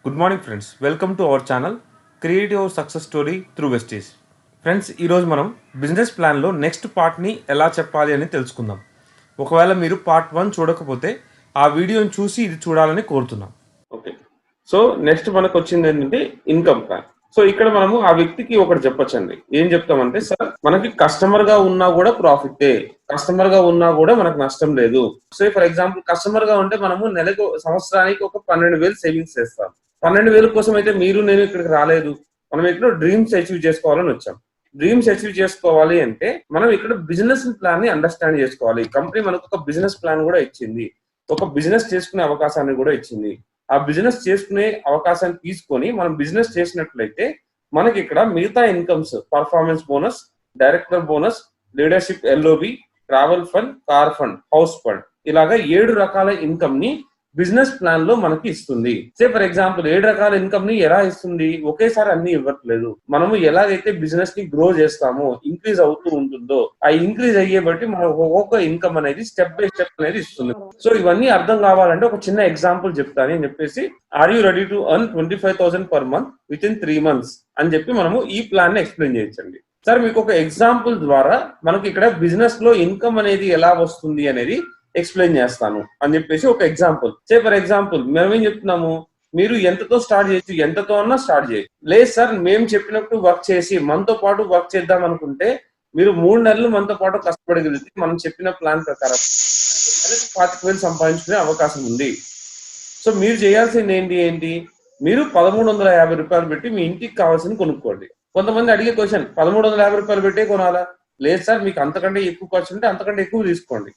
Good morning friends, welcome to our channel create your success story through Vestige. Friends, ఈరోజు మనం business ప్లాన్లో next పార్ట్ని ఎలా చెప్పాలి అని తెలుసుకుందాం. ఒకవేళ మీరు పార్ట్ 1 చూడకపోతే ఆ వీడియోని చూసి ఇది చూడాలని కోరుతున్నాం. ఓకే, సో నెక్స్ట్ మనకు వచ్చింది ఏంటంటే ఇన్కమ్ ప్లాన్. సో ఇక్కడ మనము ఆ వ్యక్తికి ఒకటి చెప్పొచ్చండి. ఏం చెప్తామంటే, సార్ మనకి కస్టమర్ గా ఉన్నా కూడా ప్రాఫిటే, కస్టమర్ గా ఉన్నా కూడా మనకు నష్టం లేదు. సో ఫర్ ఎగ్జాంపుల్ కస్టమర్ గా ఉంటే మనము నెలకు సంవత్సరానికి ఒక 12,000 సేవింగ్స్ చేస్తాం. 12,000 కోసం అయితే మీరు నేను ఇక్కడికి రాలేదు. మనం ఇక్కడ డ్రీమ్స్ అచీవ్ చేసుకోవాలని వచ్చాం. డ్రీమ్స్ అచీవ్ చేసుకోవాలి అంటే మనం ఇక్కడ బిజినెస్ ప్లాన్ ని అండర్స్టాండ్ చేసుకోవాలి. కంపెనీ మనకు ఒక బిజినెస్ ప్లాన్ కూడా ఇచ్చింది, ఒక బిజినెస్ చేసుకునే అవకాశాన్ని కూడా ఇచ్చింది. ఆ బిజినెస్ చేసుకునే అవకాశాన్ని తీసుకొని మనం బిజినెస్ చేసినట్లయితే మనకి ఇక్కడ మిగతా incomes, performance bonus, director bonus, leadership LOB, travel fund, car fund, house fund, ఇలాగా 7 రకాల ఇన్కమ్ ని బిజినెస్ ప్లాన్ లో మనకి ఇస్తుంది. సే ఫర్ ఎగ్జాంపుల్ 7 రకాల ఇన్కమ్ ని ఎలా ఇస్తుంది? ఒకేసారి అన్ని ఇవ్వట్లేదు. మనము ఎలాగైతే బిజినెస్ ని గ్రో చేస్తామో, ఇంక్రీజ్ అవుతూ ఉంటుందో, ఆ ఇంక్రీజ్ అయ్యే బట్టి మనం ఒక్కొక్క ఇన్కమ్ అనేది స్టెప్ బై స్టెప్ అనేది ఇస్తుంది. సో ఇవన్నీ అర్థం కావాలంటే ఒక చిన్న ఎగ్జాంపుల్ చెప్తాను అని చెప్పేసి, are you ready to earn 25,000 per month within 3 months అని చెప్పి మనము ఈ ప్లాన్ ని ఎక్స్ప్లెయిన్ చేయొచ్చండి. సార్ మీకు ఒక ఎగ్జాంపుల్ ద్వారా మనకి ఇక్కడ బిజినెస్ లో ఇన్కమ్ అనేది ఎలా వస్తుంది అనేది ఎక్స్ప్లెయిన్ చేస్తాను అని చెప్పేసి ఒక ఎగ్జాంపుల్. సే ఫర్ ఎగ్జాంపుల్ మేము ఏం చెప్తున్నాము, మీరు ఎంతతో స్టార్ట్ చేయొచ్చు, ఎంతతో అన్నా స్టార్ట్ చేయొచ్చు. లేదు సార్ మేము చెప్పినట్టు వర్క్ చేసి మనతో పాటు వర్క్ చేద్దాం అనుకుంటే మీరు 3 నెలలు మనతో పాటు కష్టపడగలిగితే మనం చెప్పిన ప్లాన్ ప్రకారం 25,000 సంపాదించుకునే అవకాశం ఉంది. సో మీరు చేయాల్సింది ఏంటి, మీరు 1,350 రూపాయలు పెట్టి మీ ఇంటికి కావాల్సింది కొనుక్కోండి. కొంతమంది అడిగే క్వశ్చన్, 1,350 రూపాయలు పెట్టే కొనాలా? లేదు సార్, మీకు అంతకంటే ఎక్కువ ఖర్చు ఉంటే అంతకంటే ఎక్కువ తీసుకోండి.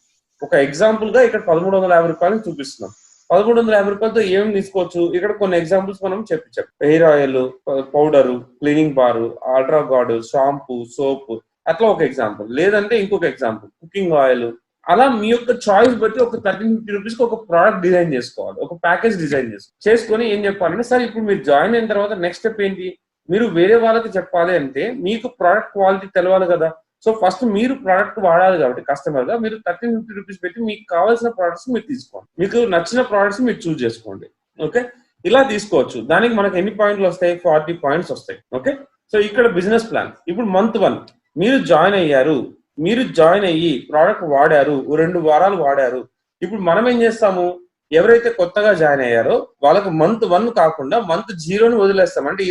ఒక ఎగ్జాంపుల్ గా ఇక్కడ 1,350 రూపాయలు చూపిస్తున్నాం. 1,350 రూపాయలతో ఏం తీసుకోవచ్చు? ఇక్కడ కొన్ని ఎగ్జాంపుల్స్ మనం చెప్పాం. హెయిర్ ఆయిల్, పౌడరు, క్లీనింగ్ బారు, అల్ట్రా గార్డ్, షాంపూ, సోప్, అట్లా ఒక ఎగ్జాంపుల్. లేదంటే ఇంకొక ఎగ్జాంపుల్ కుకింగ్ ఆయిల్. అలా మీ యొక్క చాయిస్ బట్టి ఒక 1350 రూపీస్ కి ఒక ప్రోడక్ట్ డిజైన్ చేసుకోవాలి, ఒక ప్యాకేజ్ డిజైన్ చేసుకొని ఏం చెప్పాలంటే, సార్ ఇప్పుడు మీరు జాయిన్ అయిన తర్వాత నెక్స్ట్ స్టెప్ ఏంటి, మీరు వేరే వాళ్ళకి చెప్పాలి అంటే మీకు ప్రోడక్ట్ క్వాలిటీ తెలవాలి కదా. సో ఫస్ట్ మీరు ప్రోడక్ట్ వాడాలి కాబట్టి కస్టమర్ గా మీరు 1350 రూపీస్ పెట్టి మీకు కావాల్సిన ప్రోడక్ట్స్ మీరు తీసుకోండి, మీకు నచ్చిన ప్రోడక్ట్స్ మీరు చూస్ చేసుకోండి. ఓకే, ఇలా తీసుకోవచ్చు. దానికి మనకి ఎన్ని పాయింట్లు వస్తాయి? 40 పాయింట్స్ వస్తాయి. ఓకే, సో ఇక్కడ బిజినెస్ ప్లాన్. ఇప్పుడు మంత్ 1 మీరు జాయిన్ అయ్యారు, మీరు జాయిన్ అయ్యి ప్రోడక్ట్ వాడారు, 2 వారాలు వాడారు. ఇప్పుడు మనం ఏం చేస్తాము, ఎవరైతే కొత్తగా జాయిన్ అయ్యారో వాళ్ళకి మంత్ 1 కాకుండా మంత్ 0ని వదిలేస్తాం. అంటే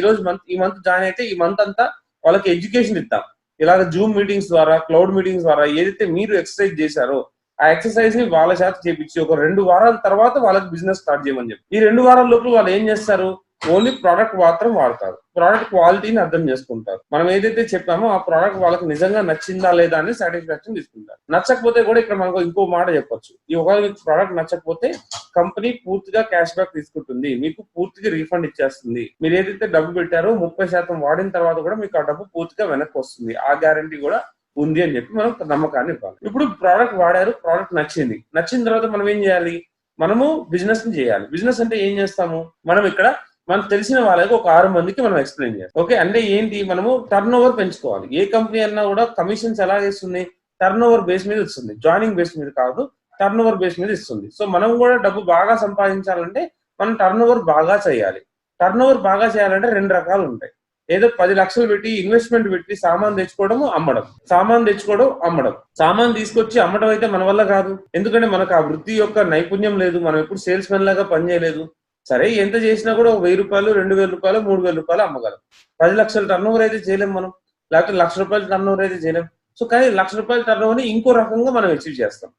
ఈ మంత్ జాయిన్ అయితే ఈ మంత్ అంతా వాళ్ళకి ఎడ్యుకేషన్ ఇద్దాం. ఇలాగ జూమ్ మీటింగ్స్ ద్వారా, క్లౌడ్ మీటింగ్స్ ద్వారా ఏదైతే మీరు ఎక్సర్సైజ్ చేశారో ఆ ఎక్సర్సైజ్ ని వాళ్ళ చేత చేపించి ఒక 2 వారాల తర్వాత వాళ్ళకి బిజినెస్ స్టార్ట్ చేయమని చెప్పి, ఈ 2 వారాల లోపల వాళ్ళు ఏం చేస్తారు, ఓన్లీ ప్రోడక్ట్ మాత్రం వాడతారు, ప్రోడక్ట్ క్వాలిటీని అర్థం చేసుకుంటారు. మనం ఏదైతే చెప్పామో ఆ ప్రోడక్ట్ వాళ్ళకి నిజంగా నచ్చిందా లేదా అని సాటిస్ఫాక్షన్ తీసుకుంటారు. నచ్చకపోతే కూడా ఇక్కడ మనకు ఇంకో మాట చెప్పొచ్చు, ఈ ఒకవేళ మీకు ప్రోడక్ట్ నచ్చకపోతే కంపెనీ పూర్తిగా క్యాష్ బ్యాక్ తీసుకుంటుంది, మీకు పూర్తిగా రీఫండ్ ఇచ్చేస్తుంది. మీరు ఏదైతే డబ్బు పెట్టారో 30% వాడిన తర్వాత కూడా మీకు ఆ డబ్బు పూర్తిగా వెనక్కి వస్తుంది. ఆ గ్యారంటీ కూడా ఉంది అని చెప్పి మనం నమ్మకాన్ని ఇవ్వాలి. ఇప్పుడు ప్రోడక్ట్ వాడారు, ప్రోడక్ట్ నచ్చిన తర్వాత మనం ఏం చేయాలి, మనము బిజినెస్ ని చేయాలి. బిజినెస్ అంటే ఏం చేస్తాము, మనం ఇక్కడ మనకు తెలిసిన వాళ్ళకి ఒక 6 మందికి మనం ఎక్స్ప్లెయిన్ చేయాలి. ఓకే, అంటే ఏంటి, మనము టర్న్ ఓవర్ పెంచుకోవాలి. ఏ కంపెనీ అన్నా కూడా కమిషన్స్ ఎలా ఇస్తుంది, టర్న్ ఓవర్ బేస్ మీద ఇస్తుంది, జాయినింగ్ బేస్ మీద కాదు, టర్న్ ఓవర్ బేస్ మీద ఇస్తుంది. సో మనం కూడా డబ్బు బాగా సంపాదించాలంటే మనం టర్న్ ఓవర్ బాగా చేయాలి. టర్న్ ఓవర్ బాగా చేయాలంటే 2 రకాలు ఉంటాయి. ఏదో 10 లక్షలు పెట్టి ఇన్వెస్ట్మెంట్ పెట్టి సామాన్ తెచ్చుకోవడం, అమ్మడం. సామాన్ తీసుకొచ్చి అమ్మడం అయితే మన వల్ల కాదు, ఎందుకంటే మనకు ఆ వృత్తి యొక్క నైపుణ్యం లేదు, మనం ఎప్పుడు సేల్స్ మెన్ లాగా పనిచేయలేదు. సరే ఎంత చేసినా కూడా 1,000 రూపాయలు, 2,000 రూపాయలు, 3,000 రూపాయలు అమ్మగలం. 10 లక్షల టర్న్ ఓవర్ అయితే చేయలేం మనం, లేకపోతే 1,00,000 రూపాయల టర్న్ ఓవర్ అయితే చేయలేం. సో కానీ 1,00,000 రూపాయల టర్న్ ఓవర్ ని ఇంకో రకంగా మనం అచీవ్ చేస్తాం.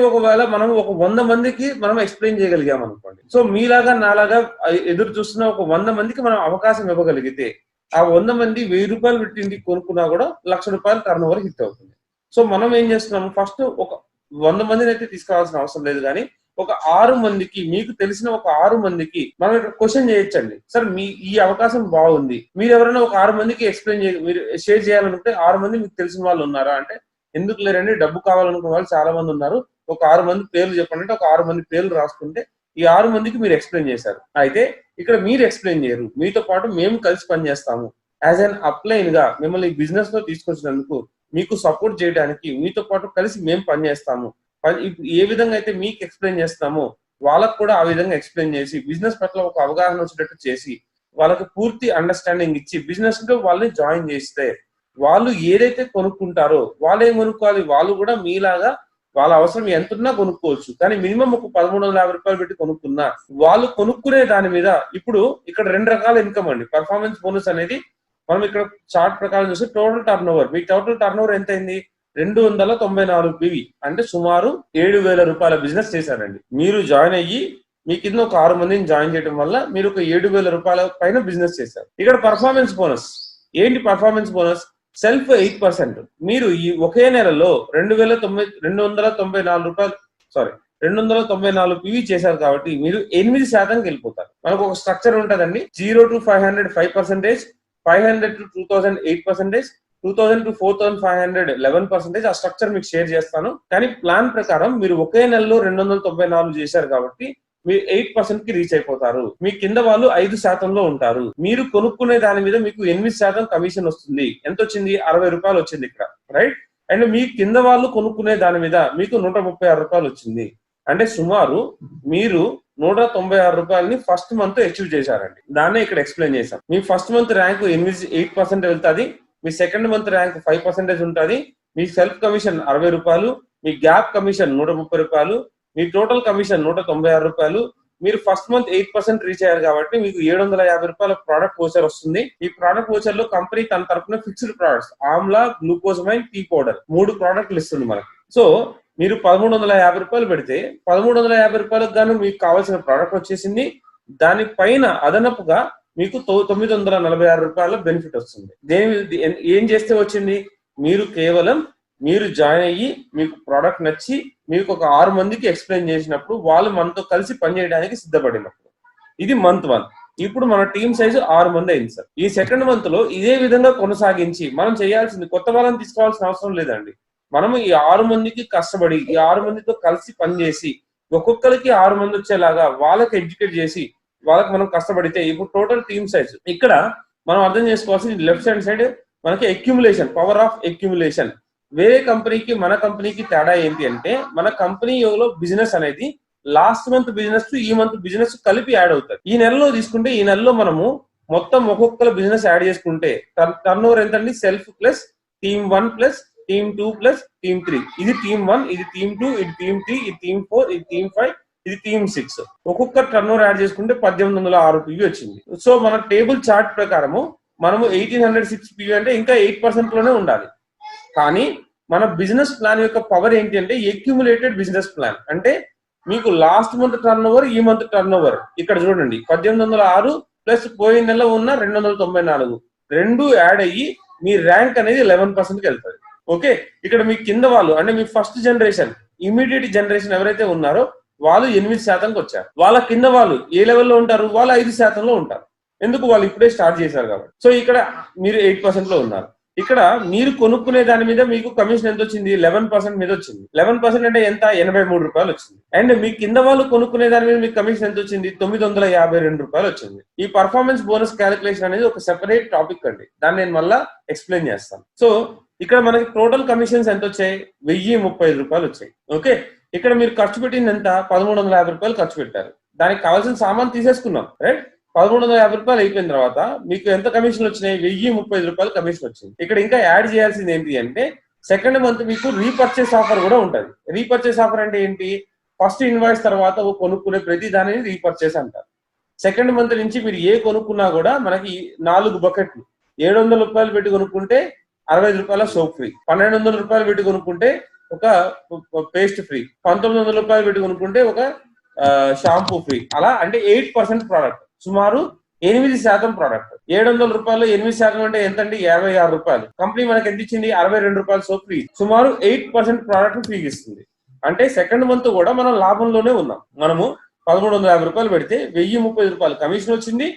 ఒకవేళ మనం ఒక 100 మందికి మనం ఎక్స్ప్లెయిన్ చేయగలిగాం అనుకోండి, సో మీలాగా నాలాగా ఎదురు చూస్తున్న ఒక 100 మందికి మనం అవకాశం ఇవ్వగలిగితే ఆ 100 మంది 1,000 రూపాయలు పెట్టి ఇంటికి కొనుక్కున్నా కూడా 1,00,000 రూపాయల టర్న్ ఓవర్ హిట్ అవుతుంది. సో మనం ఏం చేస్తున్నాము, ఫస్ట్ ఒక 100 మందిని అయితే తీసుకురావాల్సిన అవసరం లేదు, కానీ ఒక 6 మందికి, మీకు తెలిసిన ఒక 6 మందికి మనం ఇక్కడ క్వశ్చన్ చేయొచ్చండి. సార్ మీ ఈ అవకాశం బాగుంది, మీరు ఎవరైనా ఒక 6 మందికి మీరు షేర్ చేయాలనుకుంటే 6 మంది మీకు తెలిసిన వాళ్ళు ఉన్నారా అంటే, ఎందుకు లేరండి, డబ్బు కావాలనుకున్న వాళ్ళు చాలా మంది ఉన్నారు, ఒక 6 మంది పేర్లు చెప్పండి అంటే ఒక 6 మంది పేర్లు రాసుకుంటే ఈ 6 మందికి మీరు ఎక్స్ప్లెయిన్ చేశారు. అయితే ఇక్కడ మీరు ఎక్స్ప్లెయిన్ చేయరు, మీతో పాటు మేము కలిసి పనిచేస్తాము. యాజ్ అన్ అప్లైన్ గా మిమ్మల్ని బిజినెస్ లో తీసుకొచ్చినందుకు మీకు సపోర్ట్ చేయడానికి మీతో పాటు కలిసి మేము పనిచేస్తాము. ఏ విధంగా అయితే మీకు ఎక్స్ప్లెయిన్ చేస్తామో వాళ్ళకు కూడా ఆ విధంగా ఎక్స్ప్లెయిన్ చేసి బిజినెస్ పట్ల ఒక అవగాహన వచ్చేటట్టు చేసి వాళ్ళకి పూర్తి అండర్స్టాండింగ్ ఇచ్చి బిజినెస్ లో వాళ్ళని జాయిన్ చేస్తే వాళ్ళు ఏదైతే కొనుక్కుంటారో వాళ్ళు ఏం కొనుక్కోవాలి, వాళ్ళు కూడా మీలాగా వాళ్ళ అవసరం ఎంతున్నా కొనుక్కోవచ్చు. కానీ మినిమం ఒక 1350 రూపాయలు పెట్టి కొనుక్కున్నా వాళ్ళు కొనుక్కునే దాని మీద ఇప్పుడు ఇక్కడ 2 రకాల ఇన్కమ్ అండి. పర్ఫార్మెన్స్ బోనస్ అనేది మనం ఇక్కడ చార్ట్ ప్రకారం చూస్తే టోటల్ టర్న్ ఓవర్, మీ టోటల్ టర్న్ ఓవర్ ఎంత అయింది, 294 పివి, అంటే సుమారు 7,000 రూపాయల బిజినెస్ చేశారండి. మీరు జాయిన్ అయ్యి మీ కింద ఒక 6 మందిని జాయిన్ చేయడం వల్ల మీరు ఒక 7,000 రూపాయల పైన బిజినెస్ చేశారు. ఇక్కడ పర్ఫార్మెన్స్ బోనస్ ఏంటి? Performance bonus self 8%. మీరు ఈ ఒకే నెలలో 294 రూపాయలు 294 పివి చేశారు కాబట్టి మీరు 8% వెళ్ళిపోతారు. మనకు ఒక స్ట్రక్చర్ ఉంటదండి, 0 to 500 5%, 500 to 2000 8%, 2000 to 4500 11%. ఆ స్ట్రక్చర్ మీకు షేర్ చేస్తాను. కానీ ప్లాన్ ప్రకారం మీరు ఒకే నెలలో 294 చేశారు కాబట్టి మీరు 8% కి రీచ్ అయిపోతారు. మీ కింద వాళ్ళు 5%లో ఉంటారు. మీరు కొనుక్కునే దాని మీద మీకు 8% కమిషన్ వస్తుంది. ఎంత వచ్చింది? 60 రూపాయలు వచ్చింది ఇక్కడ, రైట్? అండ్ మీ కింద వాళ్ళు కొనుక్కునే దాని మీద మీకు 136 రూపాయలు వచ్చింది. అంటే సుమారు మీరు 196 రూపాయలని ఫస్ట్ మంత్ అచీవ్ చేశారండి. దాన్నే ఇక్కడ ఎక్స్ప్లెయిన్ చేశాం. మీ ఫస్ట్ మంత్ ర్యాంక్ 8% వెళ్తుంది, మీ సెకండ్ మంత్ ర్యాంక్ 5% ఉంటుంది, మీ సెల్ఫ్ కమిషన్ 60 రూపాయలు, మీ గ్యాప్ కమిషన్ 130 రూపాయలు, మీ టోటల్ కమిషన్ 196 రూపాయలు. మీరు ఫస్ట్ మంత్ 8% రీచ్ అయ్యారు కాబట్టి మీకు 750 రూపాయల ప్రోడక్ట్ వోచర్ వస్తుంది. ఈ ప్రోడక్ట్ వోచర్ లో కంపెనీ తన తరఫున fixed products amla, glucosamine, tea powder 3 ప్రోడక్ట్లు ఇస్తుంది మనకి. సో మీరు 1350 రూపాయలు పెడితే 1350 రూపాయలకు గాను మీకు కావాల్సిన ప్రోడక్ట్ వచ్చేసింది. దానిపైన అదనపుగా మీకు 946 రూపాయల బెనిఫిట్ వస్తుంది. ఏం చేస్తే వచ్చింది? మీరు కేవలం మీరు జాయిన్ అయ్యి మీకు ప్రోడక్ట్ నచ్చి మీకు ఒక 6 మందికి ఎక్స్ప్లెయిన్ చేసినప్పుడు వాళ్ళు మనతో కలిసి పనిచేయడానికి సిద్ధపడినప్పుడు. ఇది మంత్ 1. ఇప్పుడు మన టీమ్ సైజు 6 మంది అయింది సార్. ఈ సెకండ్ మంత్ లో ఇదే విధంగా కొనసాగించి మనం చేయాల్సింది, కొత్త వాళ్ళని తీసుకోవాల్సిన అవసరం లేదండి. మనము ఈ 6 మందికి కష్టపడి ఈ 6 మందితో కలిసి పనిచేసి ఒక్కొక్కరికి 6 మంది వచ్చేలాగా వాళ్ళకి ఎడ్యుకేట్ చేసి వాళ్ళకి మనం కష్టపడితే ఇప్పుడు టోటల్ టీమ్ సైజ్ ఇక్కడ మనం అర్థం చేసుకోవాల్సింది లెఫ్ట్ హ్యాండ్ సైడ్ మనకి అక్యుములేషన్, పవర్ ఆఫ్ అక్యుములేషన్. వేరే కంపెనీకి మన కంపెనీకి తేడా ఏంటి అంటే మన కంపెనీలో బిజినెస్ అనేది లాస్ట్ మంత్ బిజినెస్ ఈ మంత్ బిజినెస్ కలిపి యాడ్ అవుతుంది. ఈ నెలలో తీసుకుంటే ఈ నెలలో మనము మొత్తం ఒక్కొక్కరు బిజినెస్ యాడ్ చేసుకుంటే టర్న్ ఓవర్ ఎంత అండి? Self plus team 1 plus team 2 plus team 3. ఇది టీమ్ 1, ఇది టీమ్ 2, ఇది టీమ్ 3, ఇది టీమ్ 4, ఇది టీమ్ 5, ఇది టీమ్ 6. ఒక్కొక్క టర్న్ ఓవర్ యాడ్ చేసుకుంటే 1806 పివి వచ్చింది. సో మన టేబుల్ చార్ట్ ప్రకారము మనము 1806 పివి అంటే ఇంకా 8% లోనే ఉండాలి. కానీ మన బిజినెస్ ప్లాన్ యొక్క పవర్ ఏంటి అంటే అక్యుములేటెడ్ బిజినెస్ ప్లాన్. అంటే మీకు లాస్ట్ మంత్ టర్న్ ఓవర్, ఈ మంత్ టర్న్ ఓవర్ ఇక్కడ చూడండి, 1806 ప్లస్ పోయిన నెల ఉన్న 294 రెండు యాడ్ అయ్యి మీ ర్యాంక్ అనేది 11%కి వెళ్తుంది. ఓకే, ఇక్కడ మీ కింద వాళ్ళు అంటే మీ ఫస్ట్ జనరేషన్ ఇమీడియట్ జనరేషన్ ఎవరైతే ఉన్నారో వాళ్ళు 8%కి వచ్చారు. వాళ్ళ కింద వాళ్ళు ఏ లెవెల్లో ఉంటారు? వాళ్ళు 5%లో ఉంటారు. ఎందుకు? వాళ్ళు ఇప్పుడే స్టార్ట్ చేశారు కాబట్టి. సో ఇక్కడ మీరు 8%లో ఉన్నారు. ఇక్కడ మీరు కొనుక్కునే దాని మీద మీకు కమిషన్ ఎంత వచ్చింది? 11% మీద వచ్చింది. 11% అంటే ఎంత? 83 రూపాయలు వచ్చింది. అండ్ మీ కింద వాళ్ళు కొనుక్కునే దాని మీద మీకు కమిషన్ ఎంత వచ్చింది? 952 రూపాయలు వచ్చింది. ఈ పర్ఫార్మెన్స్ బోనస్ క్యాలిక్యులేషన్ అనేది ఒక సెపరేట్ టాపిక్ అండి, దాన్ని నేను మళ్ళా ఎక్స్ప్లెయిన్ చేస్తాను. సో ఇక్కడ మనకి టోటల్ కమిషన్స్ ఎంత వచ్చాయి? 1035 రూపాయలు వచ్చాయి. ఓకే, ఇక్కడ మీరు ఖర్చు పెట్టింది ఎంత? 1350 రూపాయలు ఖర్చు పెట్టారు. దానికి కావాల్సిన సామాన్ తీసేసుకున్నాం, రైట్? 1350 రూపాయలు అయిపోయిన తర్వాత మీకు ఎంత కమిషన్ వచ్చినాయి? 1035 రూపాయలు కమిషన్ వచ్చింది. ఇక్కడ ఇంకా యాడ్ చేయాల్సింది ఏంటి అంటే సెకండ్ మంత్ మీకు రీపర్చేస్ ఆఫర్ కూడా ఉంటుంది. రీపర్చేస్ ఆఫర్ అంటే ఏంటి? ఫస్ట్ ఇన్వాయిస్ తర్వాత కొనుక్కునే ప్రతి దానిని రీపర్చేస్ అంటారు. సెకండ్ మంత్ నుంచి మీరు ఏ కొనుక్కున్నా కూడా మనకి 4 బకెట్లు, 700 రూపాయలు పెట్టి కొనుక్కుంటే 65 రూపాయల సోప్ ఫ్రీ, 1200 రూపాయలు పెట్టి కొనుక్కుంటే ఒక పేస్ట్ ఫ్రీ, 1900 రూపాయలు పెట్టి కొనుక్కుంటే ఒక షాంపూ ఫ్రీ. అలా అంటే 8% ప్రోడక్ట్, సుమారు 8% ప్రోడక్ట్. 700 రూపాయలు 8% అంటే ఎంత అండి? 56 రూపాయలు. కంపెనీ మనకి ఎంత ఇచ్చింది? 62 రూపాయలు సోప్ ఫ్రీ. సుమారు 8% ప్రోడక్ట్ ఫ్రీ ఇస్తుంది. అంటే సెకండ్ మంత్ కూడా మనం లాభంలోనే ఉన్నాం. మనము 1350 రూపాయలు పెడితే 1030 రూపాయలు కమిషన్ వచ్చింది.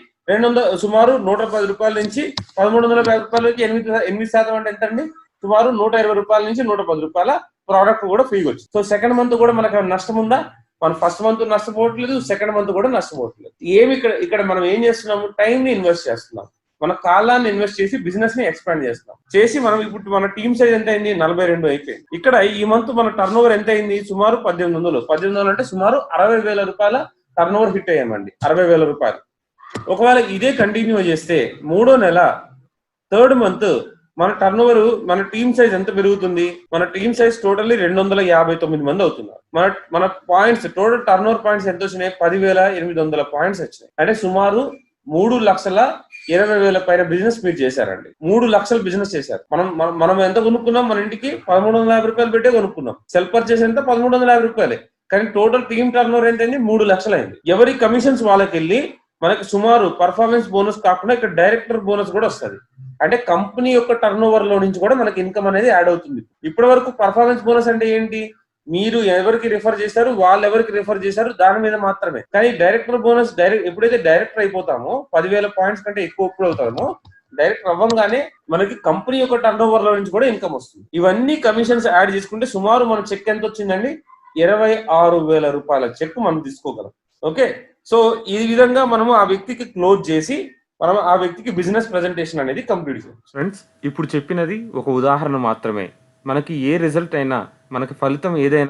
సుమారు 110 రూపాయల నుంచి 1350 రూపాయలకి 8% అంటే ఎంత అండి? సుమారు 120 రూపాయల నుంచి 110 రూపాయల ప్రోడక్ట్ కూడా ఫ్రీగా వచ్చింది. సో సెకండ్ మంత్ కూడా మనకు నష్టం ఉందా? మనం ఫస్ట్ మంత్ నష్టపోవట్లేదు, సెకండ్ మంత్ కూడా నష్టపోవట్లేదు. ఇక్కడ మనం ఏం చేస్తున్నాము? టైం ని ఇన్వెస్ట్ చేస్తున్నాం. మన కాలాన్ని ఇన్వెస్ట్ చేసి బిజినెస్ ని ఎక్స్పాండ్ చేస్తాం. చేసి మనం ఇప్పుడు మన టీమ్ సైజ్ ఎంత అయింది, 42 అయిపోయింది. ఇక్కడ ఈ మంత్ మన టర్న్ ఓవర్ ఎంత అయింది, సుమారు 1800 అంటే సుమారు 60,000 రూపాయల టర్న్ ఓవర్ హిట్ అయ్యామండి. 60,000 రూపాయలు. ఒకవేళ ఇదే కంటిన్యూ చేస్తే మూడో నెల థర్డ్ మంత్ మన టర్న్ ఓవర్, మన టీమ్ సైజ్ ఎంత పెరుగుతుంది, మన టీమ్ సైజ్ టోటల్లీ 259 మంది అవుతున్నారు. మన points, total turn over points ఎంత వచ్చినాయి, 10,800 పాయింట్స్ వచ్చినాయి. అంటే సుమారు 3,20,000 పైన బిజినెస్ మీరు చేశారండి. 3 లక్షల బిజినెస్ చేశారు. మనం ఎంత కొనుక్కున్నాం, మన ఇంటికి 1,350 రూపాయలు పెట్టే కొనుక్కున్నాం. సెల్ పర్చేస్ ఎంత 1,350 రూపాయలే. కానీ టోటల్ టీమ్ టర్న్ ఓవర్ ఎంత అయింది, 3 లక్షలు అయింది. ఎవరి కమిషన్స్ వాళ్ళకి వెళ్ళి మనకి సుమారు పర్ఫార్మెన్స్ బోనస్ కాకుండా ఇక్కడ డైరెక్టర్ బోనస్ కూడా వస్తుంది. అంటే కంపెనీ యొక్క టర్న్ ఓవర్ లో నుంచి కూడా మనకి ఇన్కమ్ అనేది యాడ్ అవుతుంది. ఇప్పటి వరకు పర్ఫార్మెన్స్ బోనస్ అంటే ఏంటి, మీరు ఎవరికి రిఫర్ చేశారు, వాళ్ళు ఎవరికి రిఫర్ చేశారు దాని మీద మాత్రమే. కానీ డైరెక్టర్ బోనస్ ఎప్పుడైతే డైరెక్టర్ అయిపోతామో, 10,000 పాయింట్స్ కంటే ఎక్కువ ఎప్పుడు అవుతామో, డైరెక్టర్ అవ్వగానే మనకి కంపెనీ యొక్క టర్న్ ఓవర్ లో నుంచి కూడా ఇన్కమ్ వస్తుంది. ఇవన్నీ కమిషన్స్ యాడ్ చేసుకుంటే సుమారు మన చెక్ ఎంత వచ్చిందండి, 26,000 రూపాయల చెక్ మనం తీసుకోగలం. ఓకే, సో ఈ విధంగా మనము ఆ వ్యక్తికి క్లోజ్ చేసి మనం ఆ వ్యక్తికి బిజినెస్ ప్రెజెంటేషన్ అనేది కంప్లీట్ చేయాలి. ఫ్రెండ్స్, ఇప్పుడు చెప్పినది ఒక ఉదాహరణ మాత్రమే. మనకి ఏ రిజల్ట్ అయినా, మనకి ఫలితం ఏదైనా